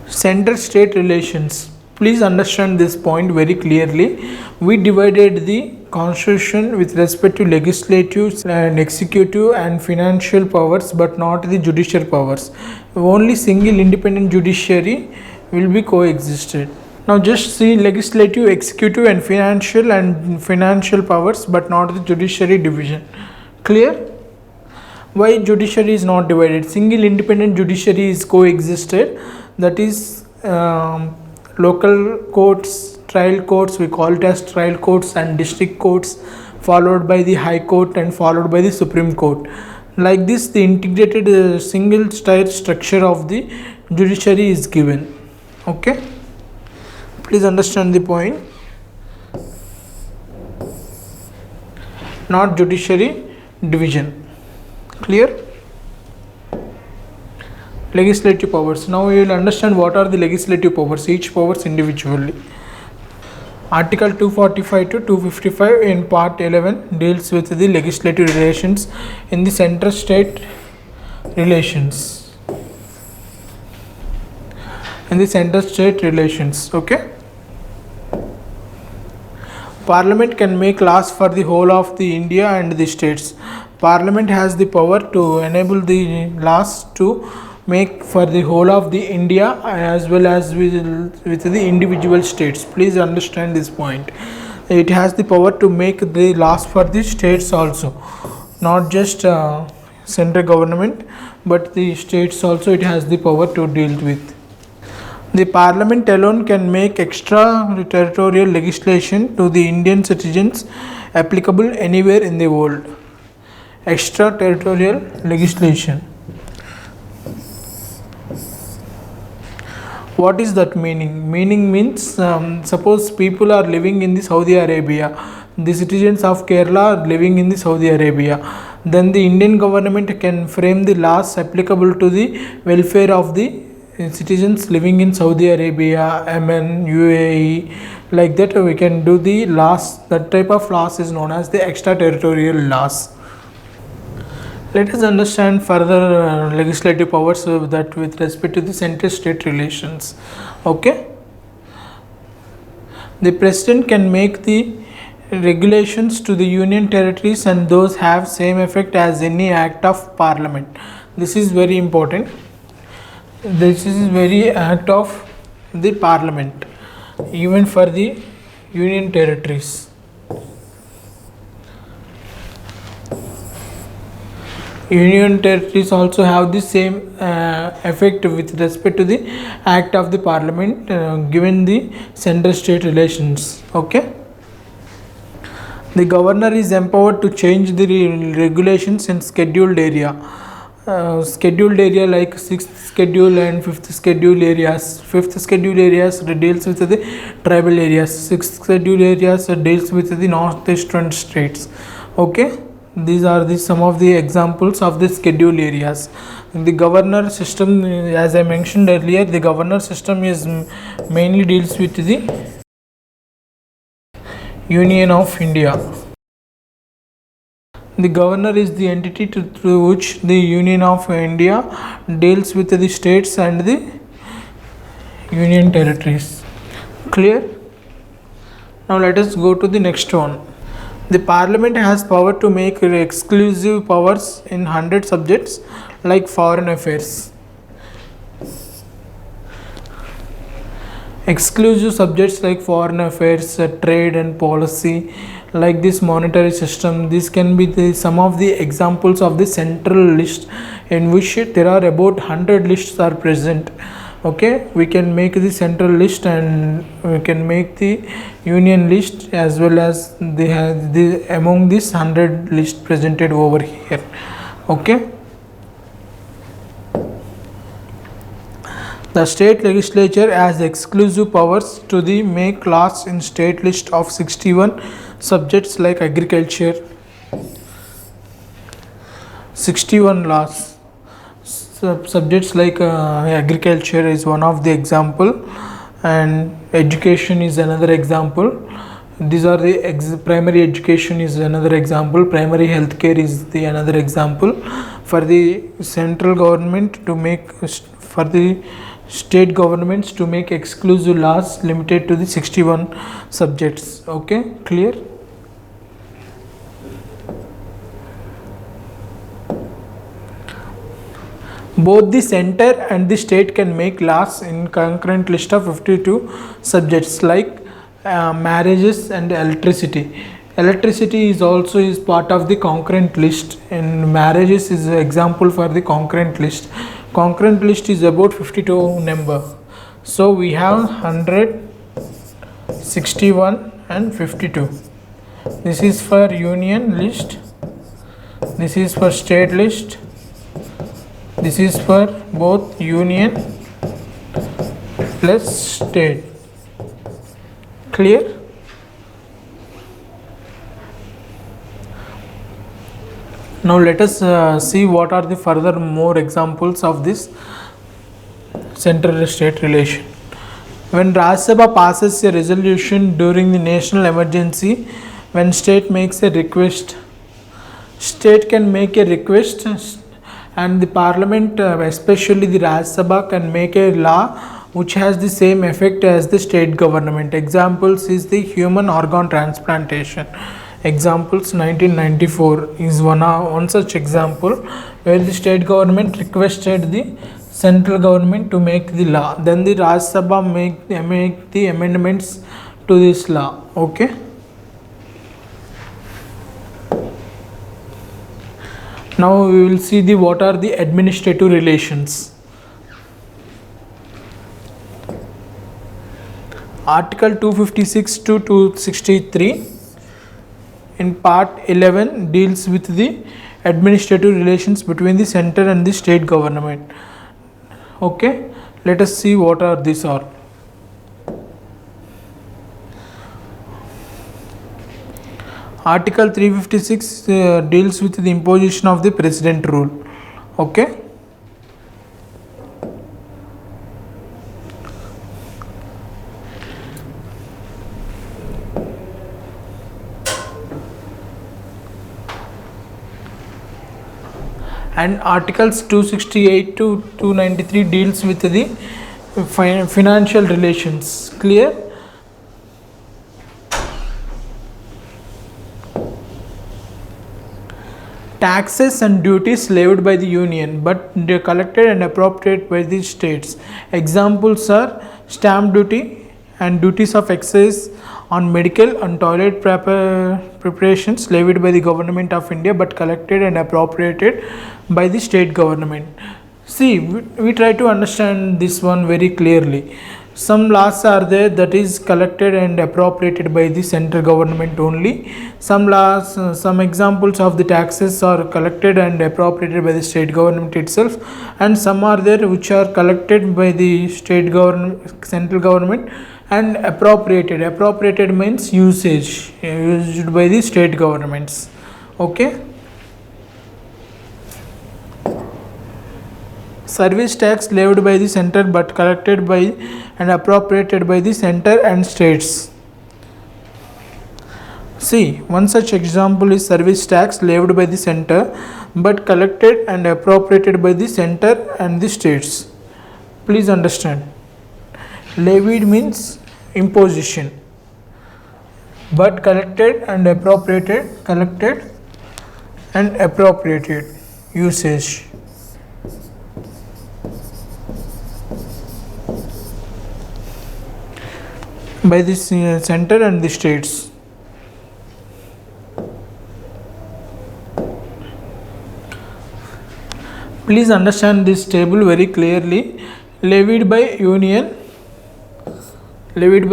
Center-state relations. Please understand this point very clearly. We divided the constitution with respect to legislative and executive and financial powers, but not the judicial powers. Only single independent judiciary will be coexisted. Now just see legislative, executive and financial powers, but not the judiciary division. Clear? Why judiciary is not divided? Single independent judiciary is coexisted. That is local courts, trial courts, we call it as trial courts, and district courts, followed by the high court and followed by the supreme court. Like this, the integrated single tier structure of the judiciary is given. Okay, please understand the point. Not judiciary division. Clear? Legislative powers. Now we will understand what are the legislative powers, each powers individually. Article 245 to 255 in part 11 deals with the legislative relations in the center-state relations. Okay. Parliament can make laws for the whole of the India and the states. Parliament has the power to enable the laws to make for the whole of the India as well as with the individual states. Please understand this point. It has the power to make the laws for the states also, not just central government, but the states also it has the power to deal with. The Parliament alone can make extraterritorial legislation to the Indian citizens applicable anywhere in the world. Extraterritorial legislation. What is that meaning? Meaning means suppose people are living in the Saudi Arabia, the citizens of Kerala are living in the Saudi Arabia, then the Indian government can frame the laws applicable to the welfare of the citizens living in Saudi Arabia, Yemen, UAE. Like that we can do the laws. That type of laws is known as the extraterritorial laws. Let us understand further legislative powers that with respect to the center-state relations. Okay. The President can make the regulations to the union territories and those have same effect as any act of Parliament. This is very important. This is very act of the Parliament, even for the union territories. Union territories also have the same effect with respect to the act of the Parliament given the center-state relations. Okay. The governor is empowered to change the regulations in scheduled area. Scheduled area like 6th schedule and 5th schedule areas. 5th schedule areas deals with the tribal areas. 6th schedule areas deals with the northeastern states. Okay. These are some of the examples of the schedule areas. The governor system, as I mentioned earlier, the governor system is mainly deals with the Union of India. The governor is the entity through which the Union of India deals with the states and the union territories. Clear? Now let us go to the next one. The Parliament has power to make exclusive powers in 100 subjects like foreign affairs. Exclusive subjects like foreign affairs, trade and policy, like this monetary system. This can be some of the examples of the central list in which there are about 100 lists are present. Okay, we can make the central list and we can make the union list as well as the among this 100 list presented over here. Okay. The state legislature has exclusive powers to make laws in state list of 61 subjects like agriculture. 61 laws. Subjects like agriculture is one of the example, and education is another example. These are the primary education is another example, primary healthcare is the another example. For the central government to make, for the state governments to make exclusive laws limited to the 61 subjects. Okay, clear? Both the center and the state can make laws in concurrent list of 52 subjects like marriages and electricity. Electricity is also is part of the concurrent list, and marriages is an example for the concurrent list. Concurrent list is about 52 number. So we have 100, 61 and 52. This is for union list, this is for state list, this is for both union plus state. Clear? Now let us see what are the further more examples of this center-state relation. When Rajya Sabha passes a resolution during the national emergency, when state makes a request, state can make a request, and the parliament, especially the Rajya Sabha, can make a law which has the same effect as the state government. Examples is the human organ transplantation. Examples 1994 is one such example where the state government requested the central government to make the law. Then the Rajya Sabha make the amendments to this law. Okay. Now we will see the what are the administrative relations. Article 256 to 263 in part 11 deals with the administrative relations between the center and the state government. Okay, let us see what are these are. Article 356 deals with the imposition of the president rule. Okay. And articles 268 to 293 deals with the financial relations. Clear? Taxes and duties levied by the union but they are collected and appropriated by the states. Examples are stamp duty and duties of excise on medical and toilet preparations levied by the government of India but collected and appropriated by the state government. See, we try to understand this one very clearly. Some laws are there that is collected and appropriated by the central government only. Some laws, some examples of the taxes are collected and appropriated by the state government itself, and some are there which are collected by the state government, central government, and appropriated. Appropriated means used by the state governments. Okay. Service tax levied by the center but collected by and appropriated by the center and states. See, one such example is service tax levied by the center but collected and appropriated by the center and the states. Please understand. Levied means imposition, but collected and appropriated, collected and appropriated usage. By the center and the states. Please understand this table very clearly. Levied by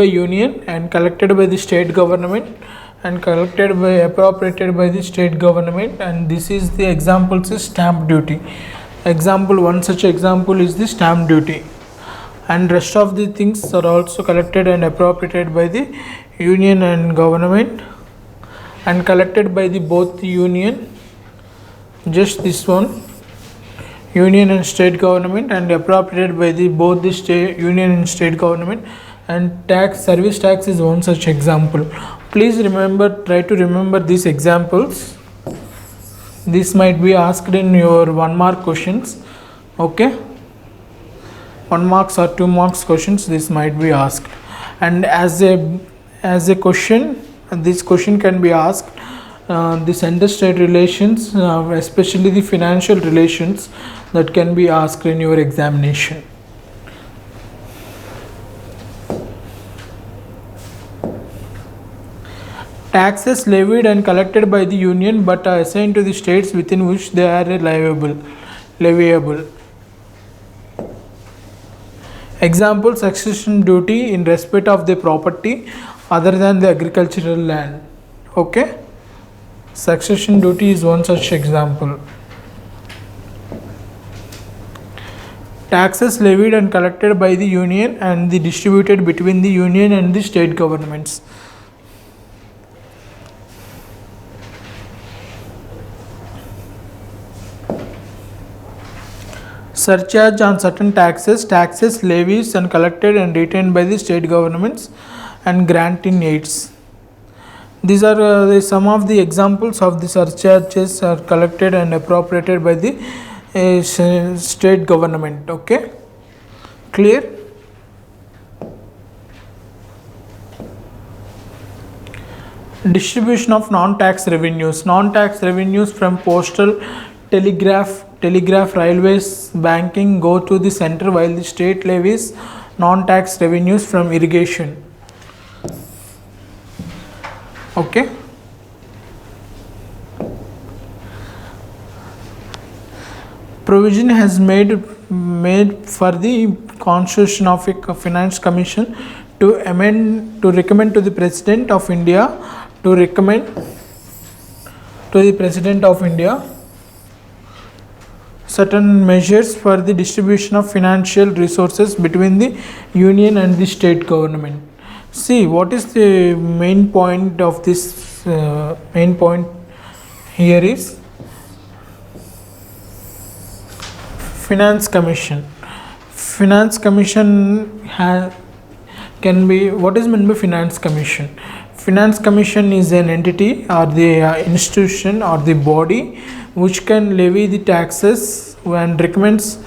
union and collected by the state government and collected by appropriated by the state government, and this is the examples is stamp duty. Example, one such example is the stamp duty, and rest of the things are also collected and appropriated by the union and government and collected by the both the union, just this one, union and state government, and appropriated by the both the state union and state government. And tax, service tax is one such example. Please remember, try to remember these examples. This might be asked in your 1 mark questions. Okay, 1 marks or 2 marks questions, this might be asked. And as a question, this question can be asked, the center state relations, especially the financial relations, that can be asked in your examination. Taxes levied and collected by the union but are assigned to the states within which they are leviable. Example: succession duty in respect of the property other than the agricultural land. Okay, succession duty is one such example. Taxes levied and collected by the union and the distributed between the union and the state governments. Surcharge on certain taxes, levies and collected and retained by the state governments and granting aids. These are some of the examples of the surcharges are collected and appropriated by the state government. Okay, clear? Distribution of non-tax revenues. Non-tax revenues from postal, telegraph, railways, banking go to the center, while the state levies non-tax revenues from irrigation. Okay, provision has made for the constitution of a finance commission to recommend to the president of India certain measures for the distribution of financial resources between the union and the state government. See, what is the main point of this? Main point here is finance commission. Finance commission can be, what is meant by finance commission? Finance commission is an entity or the institution or the body which can levy the taxes and recommends.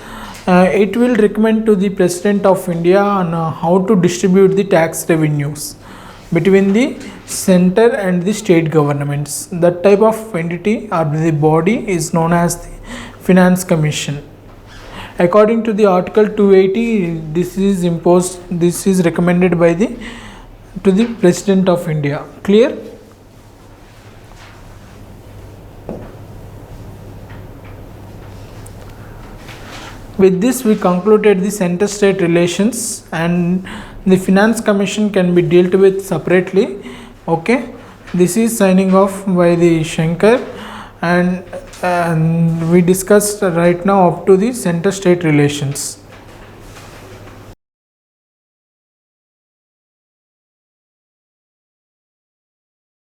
It will recommend to the President of India on how to distribute the tax revenues between the center and the state governments. That type of entity or the body is known as the finance commission. According to the article 280, this is recommended by the President of India. Clear? With this, we concluded the center state relations, and the finance commission can be dealt with separately. Okay, this is signing off by the Shankar, and we discussed right now up to the center state relations.